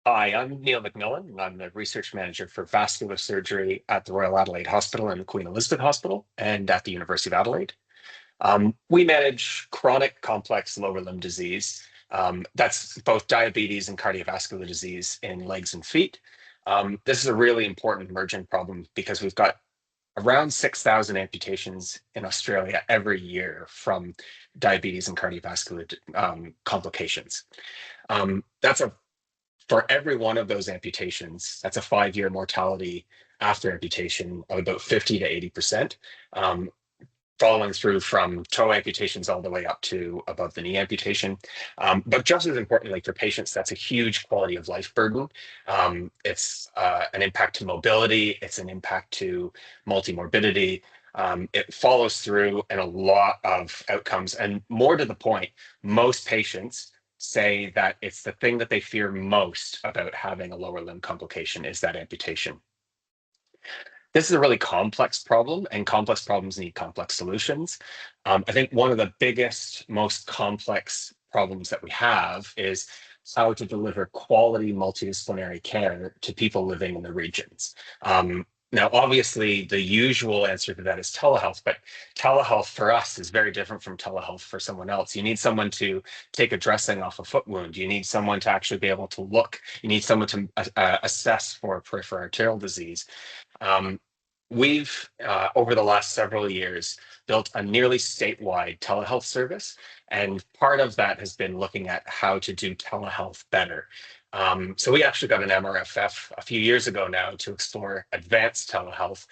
Hi, I'm Neil McMillan, and I'm the research manager for vascular surgery at the Royal Adelaide Hospital and the Queen Elizabeth Hospital and at the University of Adelaide. We manage chronic complex lower limb disease. That's both diabetes and cardiovascular disease in legs and feet. This is a really important emergent problem because we've got around 6,000 amputations in Australia every year from diabetes and cardiovascular complications. That's a For every one of those amputations, that's a 5-year mortality after amputation of about 50 to 80%, um, following through from toe amputations all the way up to above the knee amputation. But just as importantly, for patients, that's a huge quality of life burden. It's an impact to mobility, it's an impact to multimorbidity. It follows through in a lot of outcomes. And more to the point, most patients say that it's the thing that they fear most about having a lower limb complication is that amputation. This is a really complex problem, and complex problems need complex solutions. I think one of the biggest, most complex problems that we have is how to deliver quality multidisciplinary care to people living in the regions. Now, obviously, the usual answer to that is telehealth, but telehealth for us is very different from telehealth for someone else. You need someone to take a dressing off a foot wound. You need someone to actually be able to look. You need someone to assess for peripheral arterial disease. Um, we've, over the last several years, built a nearly statewide telehealth service. And part of that has been looking at how to do telehealth better. So we actually got an MRFF a few years ago now to explore advanced telehealth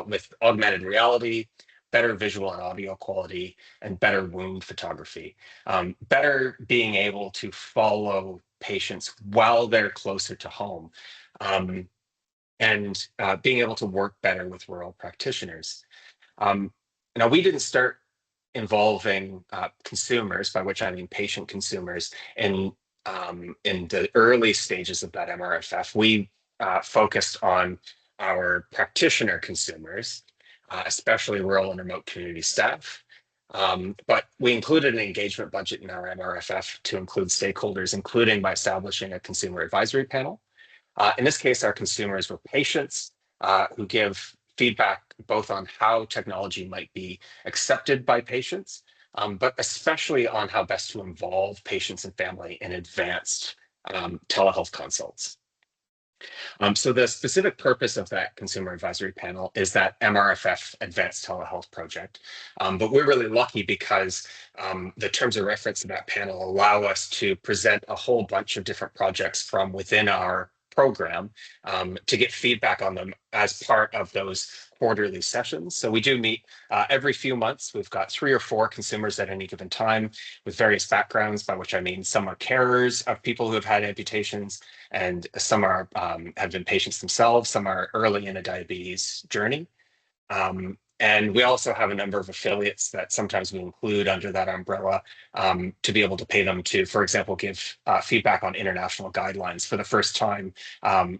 with augmented reality, better visual and audio quality, and better wound photography. Better being able to follow patients while they're closer to home. Um, and being able to work better with rural practitioners. Um, Now, we didn't start involving consumers, by which I mean patient consumers, in the early stages of that MRFF. We focused on our practitioner consumers, especially rural and remote community staff. But we included an engagement budget in our MRFF to include stakeholders, including by establishing a consumer advisory panel. In this case, our consumers were patients who give feedback both on how technology might be accepted by patients, but especially on how best to involve patients and family in advanced telehealth consults. So the specific purpose of that consumer advisory panel is that MRFF Advanced Telehealth Project. But we're really lucky because the terms of reference of that panel allow us to present a whole bunch of different projects from within our program to get feedback on them as part of those quarterly sessions. So we do meet every few months. We've got 3 or 4 consumers at any given time with various backgrounds, by which I mean some are carers of people who have had amputations, and some are have been patients themselves. Some are early in a diabetes journey. And we also have a number of affiliates that sometimes we include under that umbrella to be able to pay them to, for example, give feedback on international guidelines for the first time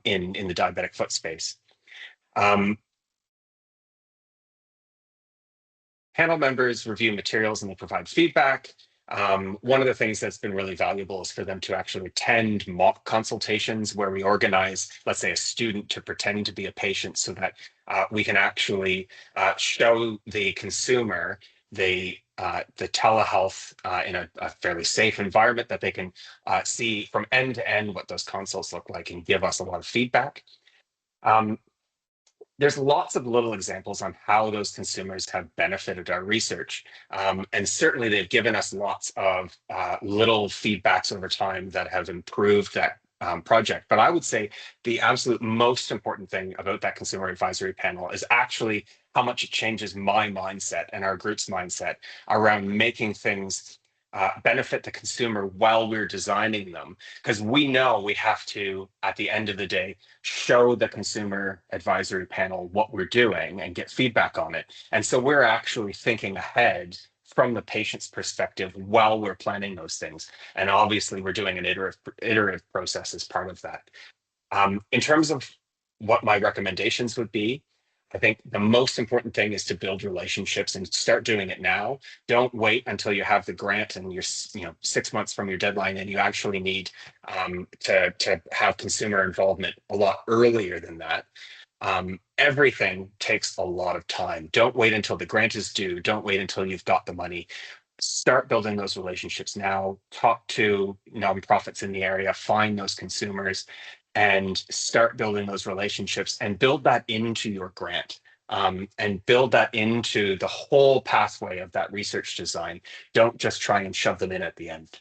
in the diabetic foot space. Um, Panel members review materials and they provide feedback. One of the things that's been really valuable is for them to actually attend mock consultations where we organize, let's say, a student to pretend to be a patient so that we can actually show the consumer the telehealth in a fairly safe environment that they can see from end to end what those consults look like and give us a lot of feedback. Um, there's lots of little examples on how those consumers have benefited our research. And certainly they've given us lots of little feedbacks over time that have improved that project. But I would say the absolute most important thing about that consumer advisory panel is actually how much it changes my mindset and our group's mindset around making things benefit the consumer while we're designing them. Because we know we have to, at the end of the day, show the consumer advisory panel what we're doing and get feedback on it. And so we're actually thinking ahead from the patient's perspective while we're planning those things. And obviously, we're doing an iterative process as part of that. In terms of what my recommendations would be, I think the most important thing is to build relationships and start doing it now. Don't wait until you have the grant and you're 6 months from your deadline, and you actually need to have consumer involvement a lot earlier than that. Everything takes a lot of time. Don't wait until the grant is due. Don't wait until you've got the money. Start building those relationships now. Talk to nonprofits in the area, find those consumers, and start building those relationships and build that into your grant. And build that into the whole pathway of that research design. Don't just try and shove them in at the end.